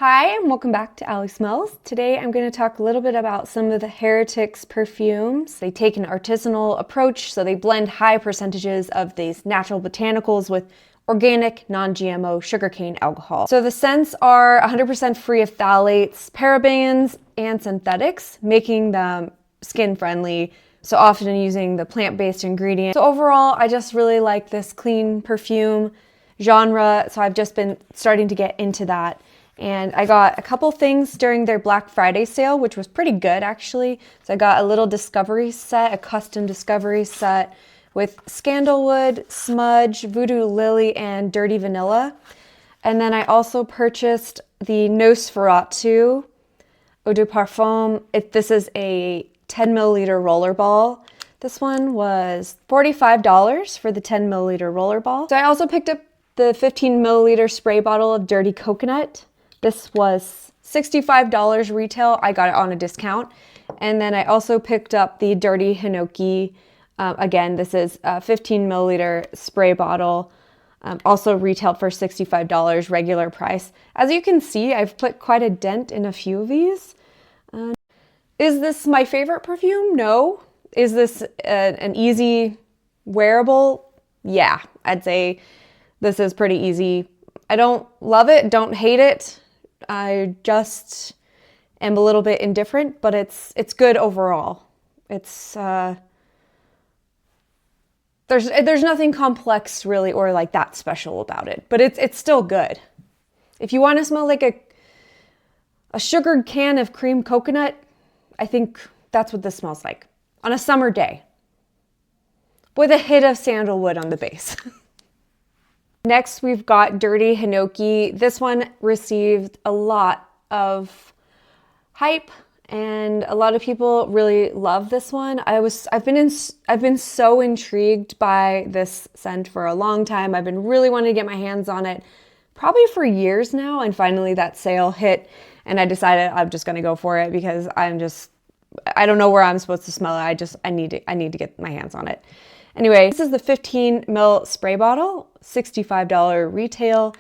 Hi, and welcome back to Allie Smells. Today I'm going to talk a little bit about some of the HERETIC's perfumes. They take an artisanal approach, so they blend high percentages of these natural botanicals with organic, non-GMO sugarcane alcohol. So the scents are 100% free of phthalates, parabens, and synthetics, making them skin-friendly, so often using the plant-based ingredients. So overall, I just really like this clean perfume genre, so I've just been starting to get into that. And I got a couple things during their Black Friday sale, which was pretty good actually. So I got a little discovery set, a custom discovery set with Scandalwood, Smudge, Voodoo Lily, and Dirty Vanilla. And then I also purchased the Nosferatu Eau de Parfum. This is a 10 milliliter roller ball. This one was $45 for the 10 milliliter roller ball. So I also picked up the 15 milliliter spray bottle of Dirty Coconut. This was $65 retail. I got it on a discount. And then I also picked up the Dirty Hinoki. Again, this is a 15 milliliter spray bottle. Also retailed for $65 regular price. As you can see, I've put quite a dent in a few of these. Is this my favorite perfume? No. Is this an easy wearable? Yeah, I'd say this is pretty easy. I don't love it, don't hate it. I just am a little bit indifferent, but it's good overall. It's there's nothing complex really or like that special about it, but it's still good. If you want to smell like a sugared can of cream coconut, I think that's what this smells like on a summer day with a hit of sandalwood on the base. Next, we've got Dirty Hinoki. This one received a lot of hype and a lot of people really love this one. I've been so intrigued by this scent for a long time. I've been really wanting to get my hands on it probably for years now, and finally that sale hit and I decided I'm just going to go for it because I don't know where I'm supposed to smell it. I need to get my hands on it. Anyway, this is the 15 ml spray bottle, $65 retail,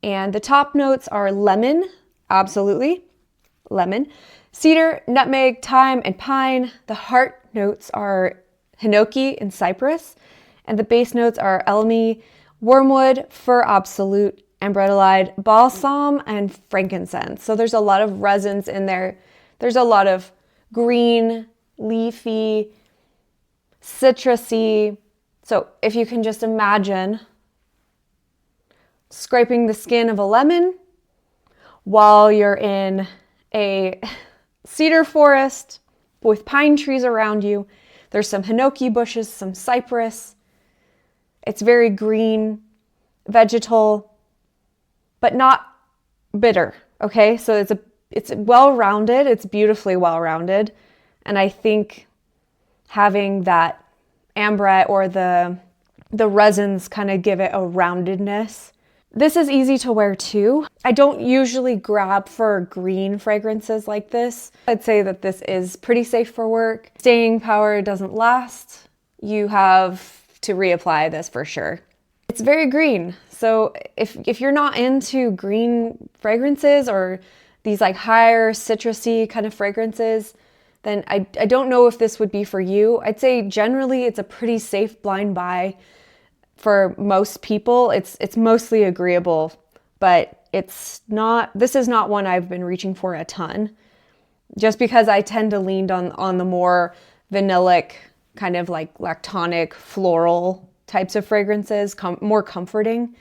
and the top notes are lemon, absolutely, lemon, cedar, nutmeg, thyme, and pine. The heart notes are hinoki and cypress, and the base notes are elemi, wormwood, fir absolute, ambrodelide, balsam, and frankincense. So there's a lot of resins in there. There's a lot of green, leafy, citrusy. So if you can just imagine scraping the skin of a lemon while you're in a cedar forest with pine trees around you. There's some hinoki bushes, some cypress. It's very green, vegetal, but not bitter, okay? So it's well-rounded, it's beautifully well-rounded, and I think having that ambrette or the resins kind of give it a roundedness. This is easy to wear too. I don't usually grab for green fragrances like this. I'd say that this is pretty safe for work. Staying power doesn't last. You have to reapply this for sure. It's very green. So if you're not into green fragrances or these like higher citrusy kind of fragrances, then I don't know if this would be for you. I'd say generally it's a pretty safe blind buy for most people. It's mostly agreeable, but this is not one I've been reaching for a ton, just because I tend to lean on the more vanillic, kind of like lactonic, floral types of fragrances, more comforting.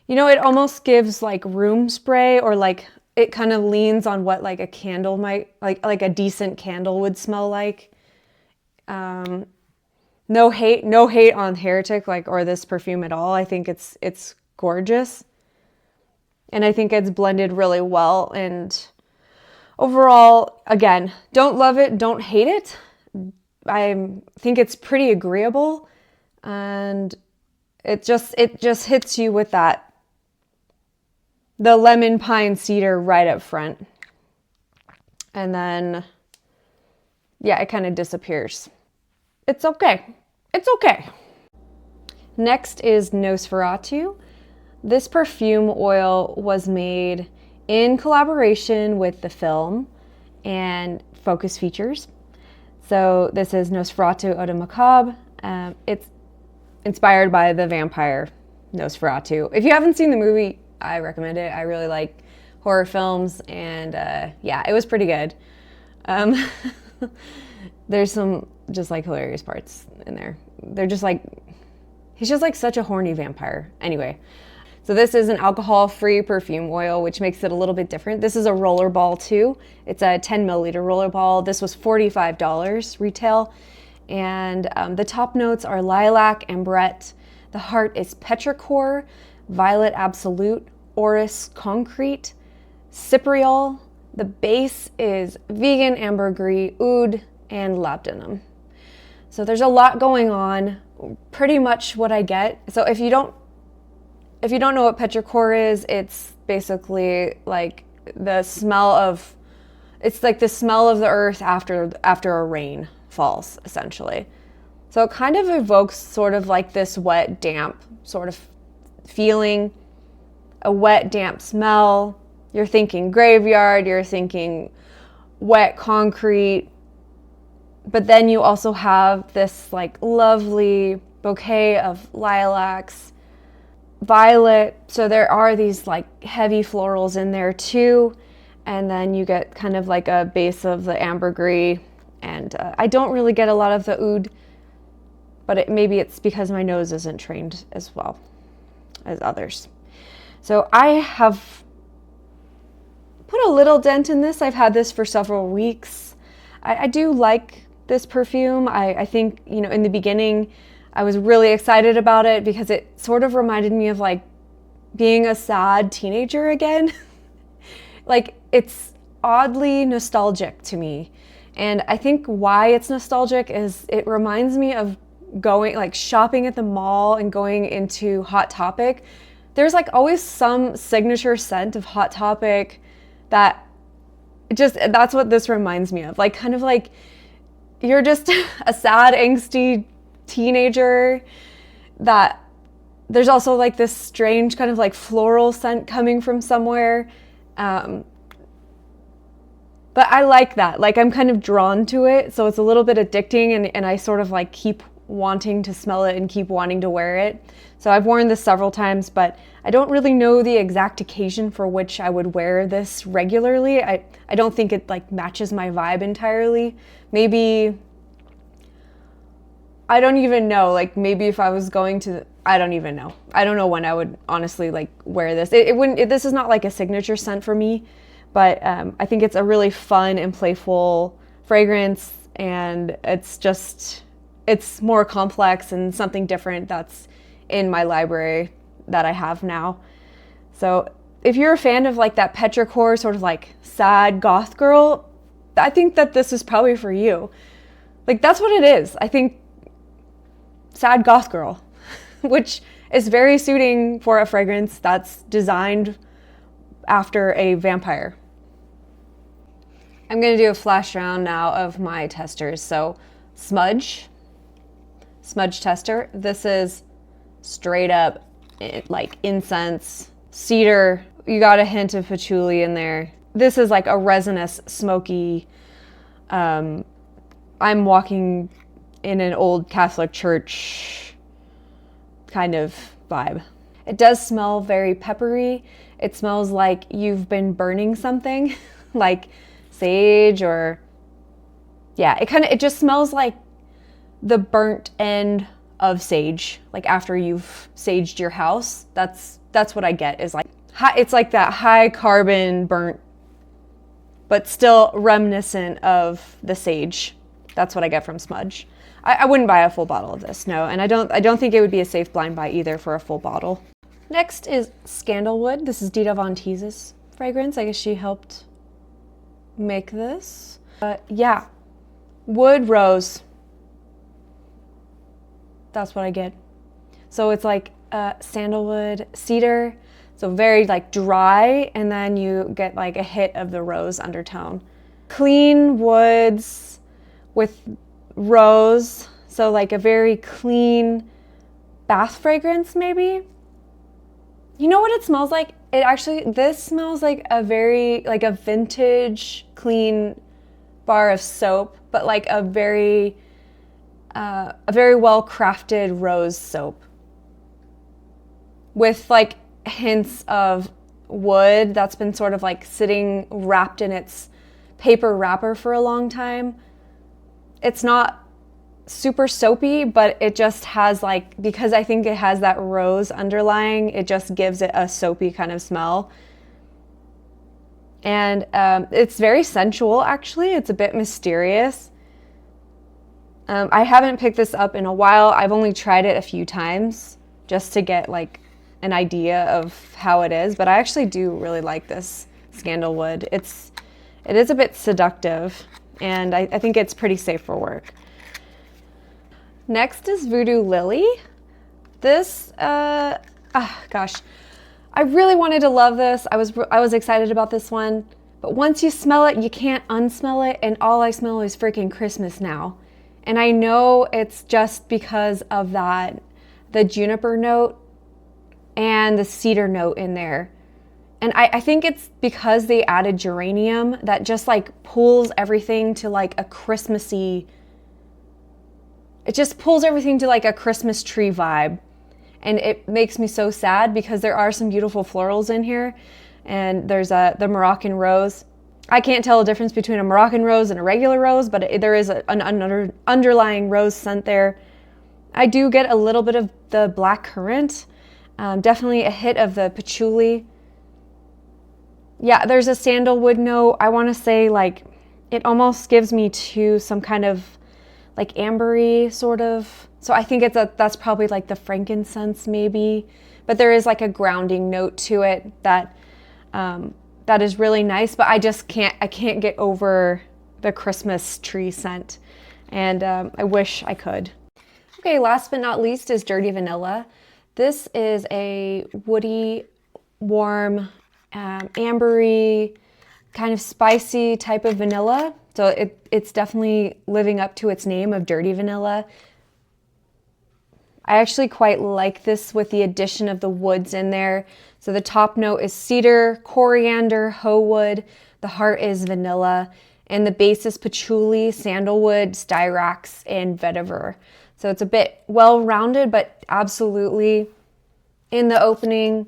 You know, it almost gives like room spray, or like it kind of leans on what like a candle might, like a decent candle would smell like. No hate on Heretic or this perfume at all. I think it's gorgeous. And I think it's blended really well. And overall, again, don't love it, don't hate it. I think it's pretty agreeable. And it just hits you with the lemon, pine, cedar right up front. And then, yeah, it kind of disappears. It's okay. It's okay. Next is Nosferatu. This perfume oil was made in collaboration with the film and Focus Features. So this is Nosferatu Eau de Macabre. It's inspired by the vampire Nosferatu. If you haven't seen the movie, I recommend it. I really like horror films, and yeah, it was pretty good. There's some just like hilarious parts in there. They're just like, he's just like such a horny vampire. Anyway, so this is an alcohol-free perfume oil, which makes it a little bit different. This is a roller ball too. It's a 10 milliliter roller ball. This was $45 retail. And the top notes are lilac, ambrette. The heart is petrichor, violet absolute, orris concrete, cypriol. The base is vegan ambergris, oud, and labdanum. So there's a lot going on. Pretty much what I get. So if you don't know what petrichor is, it's basically like the smell of the earth after a rain falls, essentially. So it kind of evokes sort of like this wet, damp sort of feeling, a wet, damp smell. You're thinking graveyard, you're thinking wet concrete, but then you also have this like lovely bouquet of lilacs, violet, so there are these like heavy florals in there too, and then you get kind of like a base of the ambergris, and I don't really get a lot of the oud, but maybe it's because my nose isn't trained as well as others. So I have put a little dent in this. I've had this for several weeks. I do like this perfume. I think, you know, in the beginning I was really excited about it because it sort of reminded me of like being a sad teenager again. Like, it's oddly nostalgic to me. And I think why it's nostalgic is it reminds me of going, like, shopping at the mall and going into Hot Topic. There's like always some signature scent of Hot Topic that that's what this reminds me of. Like, kind of like you're just a sad, angsty teenager that there's also like this strange kind of like floral scent coming from somewhere. But I like that. Like, I'm kind of drawn to it. So it's a little bit addicting, and I sort of like keep wanting to smell it and keep wanting to wear it. So I've worn this several times, but I don't really know the exact occasion for which I would wear this regularly. I don't think it like matches my vibe entirely. Maybe, I don't even know, like maybe if I was going to, I don't even know. I don't know when I would honestly like wear this. This is not like a signature scent for me, but I think it's a really fun and playful fragrance, and it's more complex and something different that's in my library that I have now. So if you're a fan of like that petrichor sort of like sad goth girl, I think that this is probably for you. Like, that's what it is. I think sad goth girl, which is very suiting for a fragrance that's designed after a vampire. I'm going to do a flash round now of my testers. So smudge tester. This is straight up like incense, cedar. You got a hint of patchouli in there. This is like a resinous, smoky, I'm walking in an old Catholic church kind of vibe. It does smell very peppery. It smells like you've been burning something like sage, or yeah, it just smells like the burnt end of sage, like after you've saged your house. That's what I get, is like it's like that high carbon burnt, but still reminiscent of the sage. That's what I get from smudge. I wouldn't buy a full bottle of this, no, and I don't think it would be a safe blind buy either for a full bottle. Next is Scandalwood. This is Dita Von Teese's fragrance. I guess she helped make this. Yeah, wood, rose. That's what I get. So it's like sandalwood, cedar, so very like dry, and then you get like a hit of the rose undertone. Clean woods with rose, so like a very clean bath fragrance maybe. You know what it smells like? This smells like a vintage clean bar of soap, but like a very well crafted rose soap with like hints of wood that's been sort of like sitting wrapped in its paper wrapper for a long time. It's not super soapy, but it just has like, because I think it has that rose underlying, it just gives it a soapy kind of smell. And it's very sensual, actually. It's a bit mysterious. I haven't picked this up in a while. I've only tried it a few times just to get like an idea of how it is, but I actually do really like this Scandalwood. It is a bit seductive, and I think it's pretty safe for work. Next is Voodoo Lily. This, gosh, I really wanted to love this. I was excited about this one, but once you smell it, you can't unsmell it, and all I smell is freaking Christmas now. And I know it's just because of that, the juniper note and the cedar note in there. And I think it's because they added geranium that just like pulls everything to like a Christmassy, it just pulls everything to like a Christmas tree vibe. And it makes me so sad because there are some beautiful florals in here. And there's the Moroccan rose. I can't tell the difference between a Moroccan rose and a regular rose, but there is an underlying rose scent there. I do get a little bit of the black currant. Definitely a hit of the patchouli. Yeah, there's a sandalwood note. I want to say like, it almost gives me to some kind of like ambery sort of. So I think that's probably like the frankincense maybe, but there is like a grounding note to it that is really nice, but I can't get over the Christmas tree scent, and I wish I could. Okay, last but not least is Dirty Vanilla. This is a woody, warm, ambery, kind of spicy type of vanilla. So it's definitely living up to its name of Dirty Vanilla. I actually quite like this with the addition of the woods in there. So the top note is cedar, coriander, hoe wood. The heart is vanilla. And the base is patchouli, sandalwood, styrax, and vetiver. So it's a bit well-rounded, but absolutely in the opening,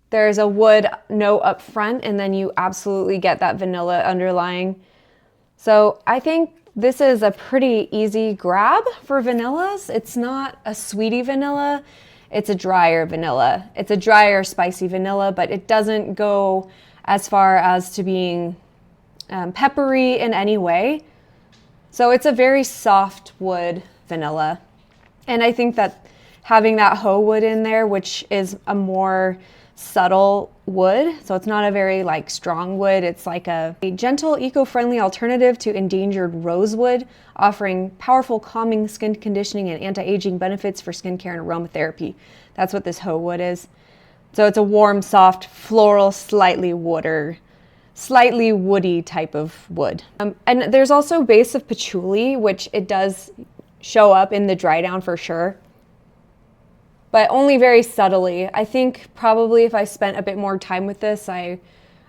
there's a wood note up front, and then you absolutely get that vanilla underlying. So I think this is a pretty easy grab for vanillas. It's not a sweetie vanilla, it's a drier vanilla. It's a drier, spicy vanilla, but it doesn't go as far as to being peppery in any way. So it's a very soft wood vanilla. And I think that having that hoe wood in there, which is a more subtle wood, so it's not a very like strong wood, it's like a gentle, eco-friendly alternative to endangered rosewood, offering powerful calming, skin conditioning, and anti-aging benefits for skincare and aromatherapy. That's what this hoe wood is. So it's a warm, soft, floral, slightly woody type of wood. And there's also base of patchouli, which it does show up in the dry down for sure, but only very subtly. I think probably if I spent a bit more time with this, I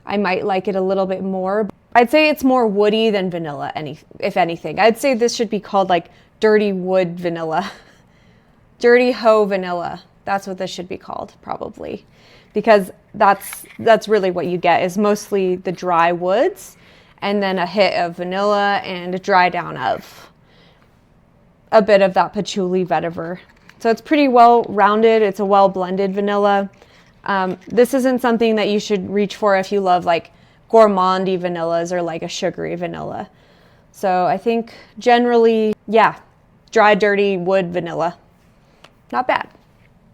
might like it a little bit more. I'd say it's more woody than vanilla, if anything. I'd say this should be called like dirty wood vanilla. Dirty hoe vanilla. That's what this should be called, probably. Because that's really what you get, is mostly the dry woods and then a hit of vanilla and a dry down of a bit of that patchouli vetiver. So it's pretty well rounded. It's a well blended vanilla. This isn't something that you should reach for if you love like gourmandy vanillas or like a sugary vanilla. So I think generally, yeah, dry, dirty wood vanilla. Not bad.